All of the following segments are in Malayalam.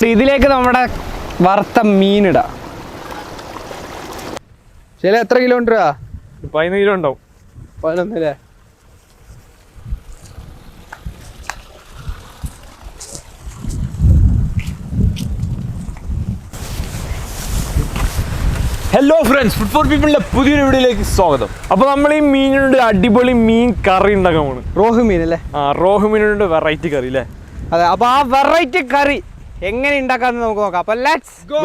ഇതിലേക്ക് നമ്മുടെ വറുത്ത മീനിടാം. ശരി, എത്ര കിലോ ഉണ്ട്? 15 കിലോ ഉണ്ടാവും. 11 അല്ലേ? ഹലോ ഫ്രണ്ട്സ്, ഫുഡ് ഫോർ പീപ്പിളിന്റെ പുതിയൊരു വീഡിയോയിലേക്ക് സ്വാഗതം. അപ്പോൾ നമ്മൾ ഈ മീനിനോട് അടിപൊളി മീൻ കറി ഉണ്ടാക്കാൻ പോണ്. റോഹു മീൻ അല്ലേ? റോഹു മീനിനോട് വെറൈറ്റി കറി അല്ലേ? അതെ. അപ്പോൾ ആ വെറൈറ്റി കറി എങ്ങനെ ഉണ്ടാക്കാന്ന് നമുക്ക് നോക്കാം. അപ്പോൾ ലെറ്റ്സ് ഗോ.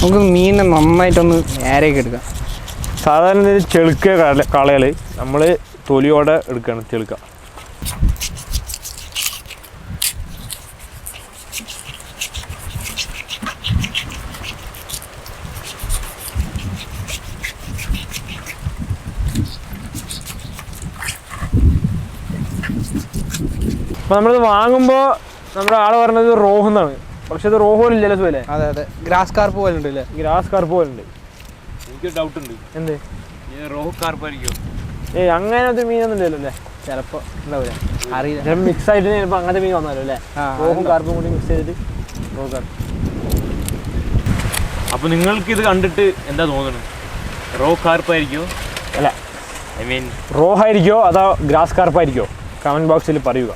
നമുക്ക് മീനെ നന്നായിട്ടൊന്ന് നേരെയൊക്കെ എടുക്കാം. സാധാരണ ചെളുക്ക കളയൽ നമ്മൾ തൊലിയോടെ എടുക്കണം. ചെളുക്ക അപ്പോൾ നമ്മളിത് വാങ്ങുമ്പോൾ നമ്മുടെ ആൾ പറഞ്ഞത് റോഹു എന്നാണ്. പക്ഷെ അത് റോഹു പോലെ ഇല്ലല്ലോ സുഖല്ലേ? അതെ അതെ, ഗ്രാസ് കാർപ്പ് പോലെ ഉണ്ട് അല്ലേ? ഗ്രാസ് കാർപ്പ് പോലെ ഉണ്ട്. എനിക്കൊരു ഡൗട്ട് ഉണ്ട്. എന്ത്? റോഹു കാർപ്പായിരിക്കും? അങ്ങനത്തെ മീനൊന്നും ഇല്ലല്ലോ അല്ലേ? ചിലപ്പോൾ ഉണ്ടാവില്ല, അറിയില്ല. ചിലപ്പോൾ മിക്സ് ആയിട്ട് ചിലപ്പോൾ അങ്ങനത്തെ മീൻ വന്നാലോ അല്ലേ? റോഹും കാർപ്പും കൂടി മിക്സ് ചെയ്തിട്ട് റോഹു കാർപ്പ്. അപ്പോൾ നിങ്ങൾക്ക് ഇത് കണ്ടിട്ട് എന്താ തോന്നുന്നത്? റോ കാർപ്പായിരിക്കോ അല്ല, റോഹ് ആയിരിക്കോ അതോ ഗ്രാസ് കാർപ്പായിരിക്കോ? കമൻറ്റ് ബോക്സിൽ പറയുക.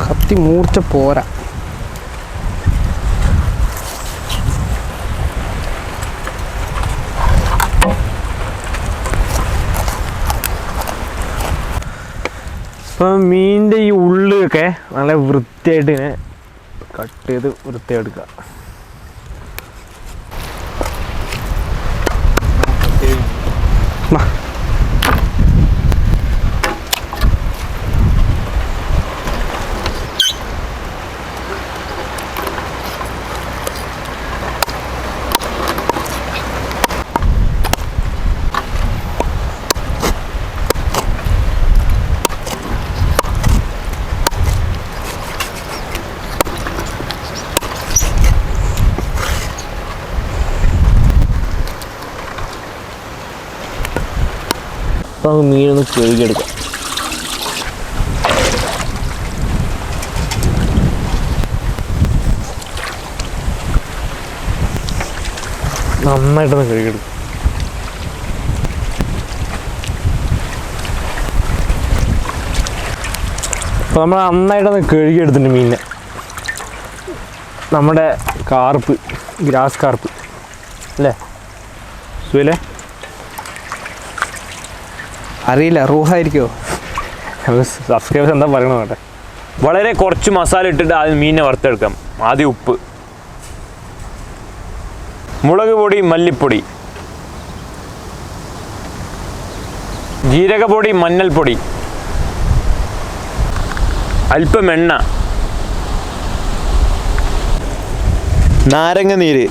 കത്തി മൂർച്ച പോരാ. ഇപ്പം മീനിൻ്റെ ഈ ഉള്ളൊക്കെ നല്ല വൃത്തിയായിട്ട് ഇങ്ങനെ കട്ട് ചെയ്ത് വൃത്തിയെടുക്കുക. അപ്പോൾ മീനൊന്ന് കഴുകിയെടുക്കാം. നന്നായിട്ടൊന്ന് കഴുകിയെടുക്കും. അപ്പോൾ നമ്മൾ നന്നായിട്ടൊന്ന് കഴുകിയെടുത്തിട്ടുണ്ട് മീനിനെ. നമ്മുടെ കാർപ്പ്, ഗ്രാസ് കാർപ്പ് അല്ലേ സുഖല്ലേ? അറിയില്ല, റൂഹായിരിക്കോ? സബ്സ്ക്രൈബേഴ്സ് എന്താ പറയണത് കേട്ടെ. വളരെ കുറച്ച് മസാല ഇട്ടിട്ട് ആദ്യം മീനിനെ വറുത്തെടുക്കാം. ആദ്യം ഉപ്പ്, മുളക് പൊടി, മല്ലിപ്പൊടി, ജീരകപ്പൊടി, മഞ്ഞൾപ്പൊടി, അല്പം എണ്ണ, നാരങ്ങ നീര്,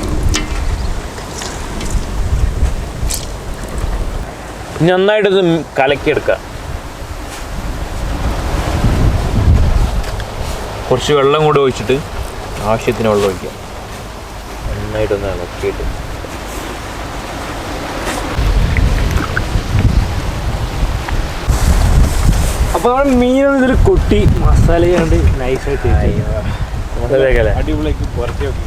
നന്നായിട്ടത് കലക്കിയെടുക്കുക. കുറച്ച് വെള്ളം കൂടെ ഒഴിച്ചിട്ട് ആവശ്യത്തിന് വെള്ളം ഒഴിക്കുക. നന്നായിട്ടൊന്ന് ഇളക്കിയിട്ട് അപ്പോൾ നമ്മൾ മീനൊന്നും ഇതിൽ കൊട്ടി മസാല ചെയ്യാണ്ട് നൈസായിട്ട് അടിപൊളിക്ക് പുറത്തി നോക്കി.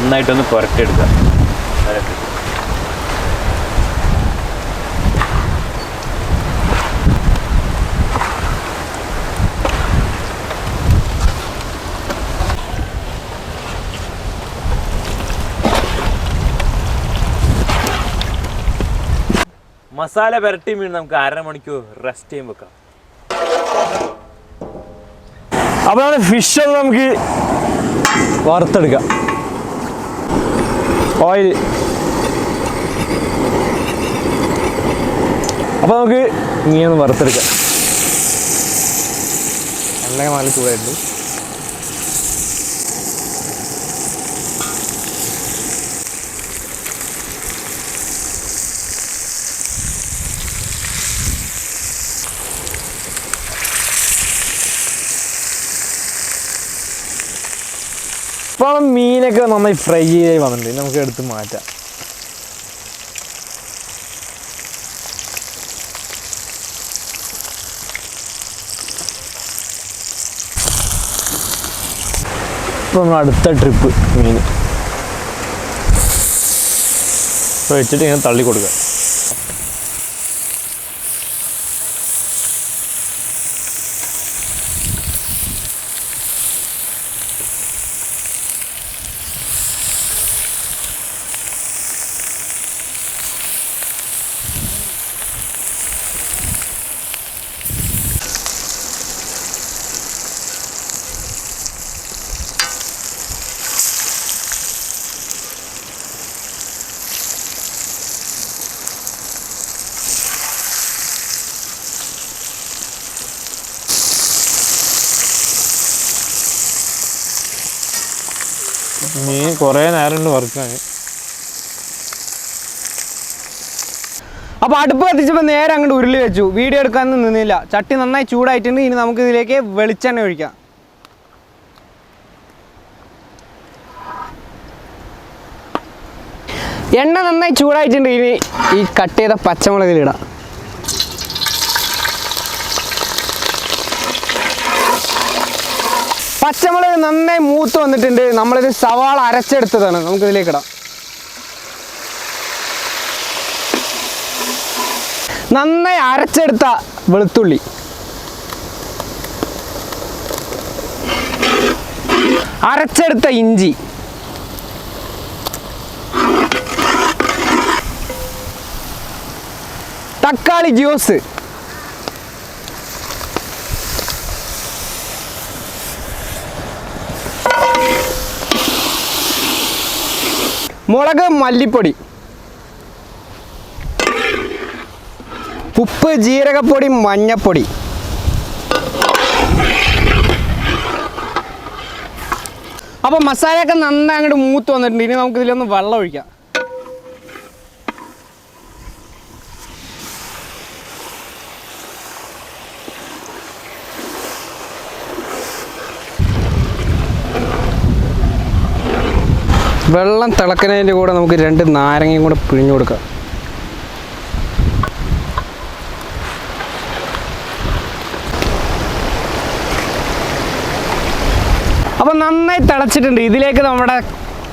നന്നായിട്ടൊന്ന് പുരട്ടിയെടുക്കുക. മസാല പുരട്ടി മീൻ നമുക്ക് 1/2 മണിക്കൂർ റെസ്റ്റ് ചെയ്യാൻ വെക്കാം. അപ്പോൾ ഫിഷ് നമുക്ക് വറുത്തെടുക്കാം. ഓയിൽ. അപ്പോൾ നമുക്ക് മീനൊന്ന് വറുത്തെടുക്കാം. എണ്ണ നല്ല ചൂടായിട്ട് ഇപ്പോൾ മീനൊക്കെ നന്നായി ഫ്രൈ ചെയ്ത് വന്നിട്ടുണ്ട്. നമുക്ക് എടുത്ത് മാറ്റാം. ഇപ്പോൾ നമ്മൾ അടുത്ത ട്രിപ്പ് മീൻ വെച്ചിട്ട് ഇങ്ങനെ തള്ളി കൊടുക്കുക. മീൻ കുറേ നേരം ഉണ്ട് വറുക്കാൻ. അപ്പോൾ അടുപ്പ് കത്തിച്ചപ്പോൾ നേരെ അങ്ങോട്ട് ഉരുളി വെച്ചു. വീഡിയോ എടുക്കാനൊന്നും നിന്നില്ല. ചട്ടി നന്നായി ചൂടായിട്ടുണ്ട്. ഇനി നമുക്ക് ഇതിലേക്ക് വെളിച്ചെണ്ണ ഒഴിക്കാം. എണ്ണ നന്നായി ചൂടായിട്ടുണ്ട്. ഇനി ഈ കട്ട് ചെയ്ത പച്ചമുളകിലിടാം. പച്ചമുളക് നന്നായി മൂത്ത് വന്നിട്ടുണ്ട്. നമ്മളിത് സവാള അരച്ചെടുത്തതാണ്. നമുക്കിതിലേക്ക് ഇടാം. നന്നായി അരച്ചെടുത്ത വെളുത്തുള്ളി, അരച്ചെടുത്ത ഇഞ്ചി, തക്കാളി ജ്യൂസ്, മുളക്, മല്ലിപ്പൊടി, ഉപ്പ്, ജീരകപ്പൊടി, മഞ്ഞപ്പൊടി. അപ്പോൾ മസാലയൊക്കെ നന്നായി അങ്ങോട്ട് മൂത്ത് വന്നിട്ടുണ്ട്. ഇനി നമുക്ക് ഇതിലൊന്ന് വെള്ളം ഒഴിക്കാം. വെള്ളം തിളക്കുന്നതിൻ്റെ കൂടെ നമുക്ക് 2 നാരങ്ങയും കൂടെ പിഴിഞ്ഞു കൊടുക്കാം. അപ്പോൾ നന്നായി തിളച്ചിട്ടുണ്ട്. ഇതിലേക്ക് നമ്മുടെ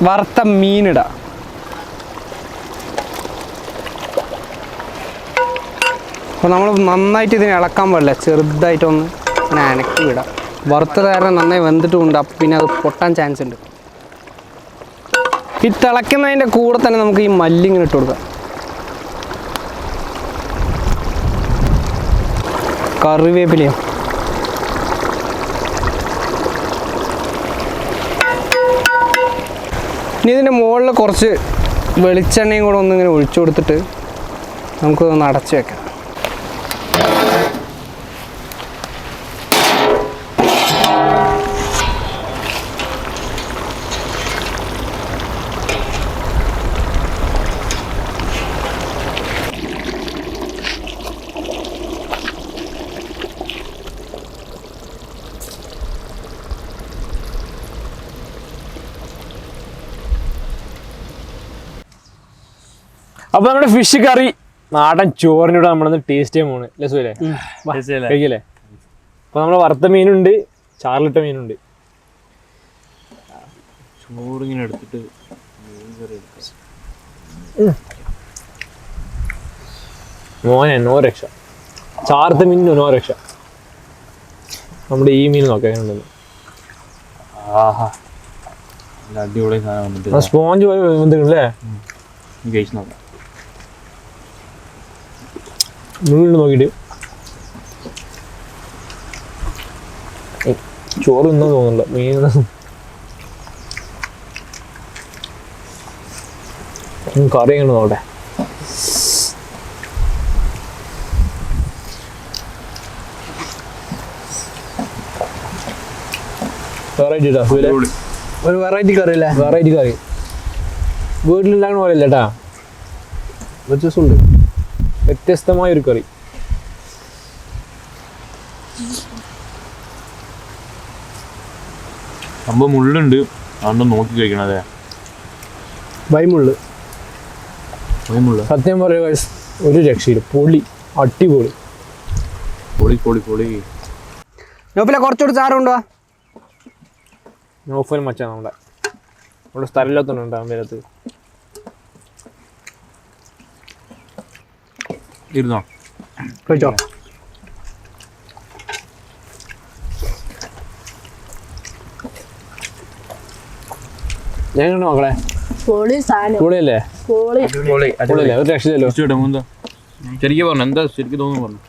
വറുത്ത മീനിടാം. അപ്പോൾ നമ്മൾ നന്നായിട്ട് ഇതിനെ ഇളക്കാൻ പാടില്ല. ചെറുതായിട്ടൊന്ന് അങ്ങനെ അനക്കി വിടാം. വറുത്തത് കാരണം നന്നായി വെന്തിട്ടുമുണ്ട്. അപ്പം പിന്നെ അത് പൊട്ടാൻ ചാൻസ് ഉണ്ട്. ഈ തിളയ്ക്കുന്നതിൻ്റെ കൂടെ തന്നെ നമുക്ക് ഈ മല്ലിങ്ങനെ ഇട്ട് കൊടുക്കാം. കറിവേപ്പിലയോ. ഇനി ഇതിൻ്റെ മുകളിൽ കുറച്ച് വെളിച്ചെണ്ണയും കൂടെ ഒന്നിങ്ങനെ ഒഴിച്ചു കൊടുത്തിട്ട് നമുക്കൊന്ന് അടച്ചു വെക്കാം. അപ്പോൾ നമ്മുടെ ഫിഷ് കറി നാടൻ ചോറിനൂടെ നമ്മളൊന്ന് ടേസ്റ്റ് ചെയ്യാൻ പോണ്. രസമല്ലേ? കഴിക്കല്ലേ? അപ്പോൾ നമ്മൾ വറുത്ത മീനുണ്ട്, ചാറിലിട്ട മീനുണ്ട്. ചോറിങ്ങനെ എടുത്തിട്ട് മോനെ നോ രക്ഷ. ചാർത്ത മീനിന് നോ രക്ഷ. നമ്മുടെ ഈ മീൻ നോക്കാം എങ്ങനെയുണ്ടെന്ന്. ആഹാ, നല്ല അടിപൊളി സാധനം വന്നിട്ട്. സ്പോഞ്ച് പോലെ വന്നിട്ടുണ്ടല്ലേ? കഴിച്ച് നോക്കാം. മുള്ളിൽ നോക്കിയിട്ട് ചോറ് തിന്നാൻ തോന്നുന്നില്ല. മീൻ കറി എങ്ങനെ നോട്ടെ. ഒരു വെറൈറ്റി കറി അല്ലേ? വെറൈറ്റി കറി വീട്ടിലുണ്ടാകുന്ന പോലെ അല്ല കേട്ടാ, വ്യത്യസ്തമുണ്ട്, വ്യത്യസ്തമായ ഒരു കറി. സംഭവം മുള്ളുണ്ട്, അതുകൊണ്ട് നോക്കി കഴിക്കണം. അതെ, വൈമുള്ളു. സത്യം പറയുക ഒരു രക്ഷയില്ല, പൊളി, അടിപൊളി. പൊളി പൊളി പൊളി. നോപ്പില കുറച്ചുകൂടി ചാറ് കൊണ്ടുവാ. നോഫലും മച്ചാ നമ്മുടെ സ്ഥലമില്ലാത്തതുണ്ട് അമ്പലത്ത്. ഇരുന്നോ കഴിച്ചോ. ഞങ്ങളുണ്ട് മക്കളെ, പൊളിയല്ലേ? പൊളിയല്ലേ? ഒരു രക്ഷയില്ലല്ലോ. ശരിക്കും പറഞ്ഞു, എന്താ ശരിക്കും തോന്നുന്നു പറഞ്ഞു.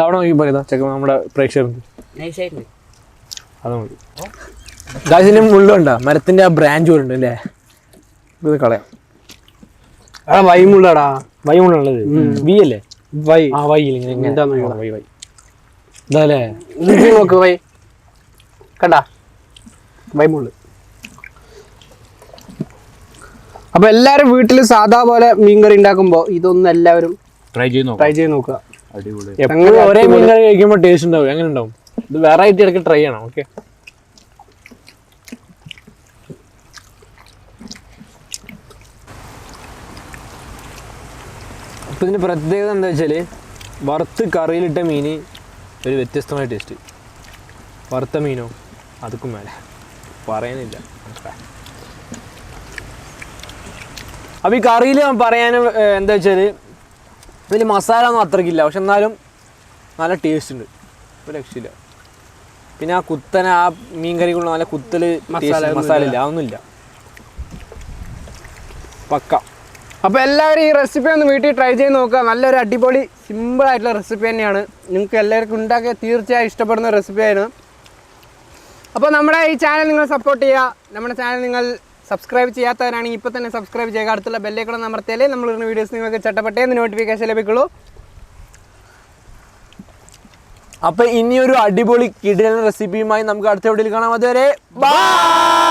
അവിടെ നോക്കി പറയുന്ന ചെക്ക നമ്മുടെ പ്രേക്ഷകർക്ക് അത് മതി. ഗായ്സിന് മുള്ളുണ്ടോ? മരത്തിന്റെ ആ ബ്രാഞ്ച് പോലുണ്ട് അല്ലേ? ഇത് കളയാം. വൈമുള്ളടാ. വൈമുള്ളുള്ളത് വി അല്ലേ? വൈ. ആ വൈ ഇതല്ലേ നോക്ക് വൈ കണ്ടാ, വൈമുള്ളു. അപ്പൊ എല്ലാരും വീട്ടിൽ സാധാ പോലെ മീൻകറി ഉണ്ടാക്കുമ്പോ ഇതൊന്നും എല്ലാവരും ട്രൈ ചെയ്ത് നോക്കുക. അടിപൊളി. എപ്പോഴും ഒരേ മീൻകറി കഴിക്കുമ്പോൾ ടേസ്റ്റ് ഉണ്ടാവും. എങ്ങനെ ഉണ്ടാവും? ഇത് വെറൈറ്റി ഇടയ്ക്ക് ട്രൈ ചെയ്യണം. ഓക്കെ, അപ്പൊ ഇതിന്റെ പ്രത്യേകത എന്താ വെച്ചാല്, വറുത്ത് കറിയിലിട്ട മീൻ ഒരു വ്യത്യസ്തമായ ടേസ്റ്റ്. വറുത്ത മീനോ അതുക്കും മേലെ പറയാനില്ല. അപ്പോൾ ഈ കറിയിൽ പറയാനും എന്താ വെച്ചാൽ ഇതിൽ മസാല ഒന്നും അത്രയ്ക്കില്ല, പക്ഷെ എന്നാലും നല്ല ടേസ്റ്റ് ഉണ്ട്, ഒരു രക്ഷയില്ല. പിന്നെ ആ കുത്തന ആ മീൻ കറിക്കുള്ള നല്ല കുത്തൽ മസാല ഇല്ല, അതൊന്നുമില്ല, പക്ക. അപ്പോൾ എല്ലാവരും ഈ റെസിപ്പി ഒന്ന് വീട്ടിൽ ട്രൈ ചെയ്ത് നോക്കുക. നല്ലൊരു അടിപൊളി സിമ്പിൾ ആയിട്ടുള്ള റെസിപ്പി തന്നെയാണ്. നിങ്ങൾക്ക് എല്ലാവർക്കും ഉണ്ടാക്കിയ തീർച്ചയായും ഇഷ്ടപ്പെടുന്ന റെസിപ്പിയാണ്. അപ്പോൾ നമ്മുടെ ഈ ചാനൽ നിങ്ങൾ സപ്പോർട്ട് ചെയ്യുക. നമ്മുടെ ചാനൽ നിങ്ങൾ സബ്സ്ക്രൈബ് ചെയ്യാത്തവരാണെങ്കിൽ ഇപ്പോൾ തന്നെ സബ്സ്ക്രൈബ് ചെയ്യുക. അടുത്തുള്ള ബെല്ലേക്കൂടെ അമർത്തിയാലേ നമ്മളിടുന്ന വീഡിയോസ് നിങ്ങൾക്ക് ചട്ടപ്പെട്ടേന്ന് നോട്ടിഫിക്കേഷൻ ലഭിക്കുള്ളൂ. അപ്പോൾ ഇനിയൊരു അടിപൊളി കിടിലൻ റെസിപ്പിയുമായി നമുക്ക് അടുത്ത വീഡിയോയിൽ കാണാം. അതുവരെ ബൈ.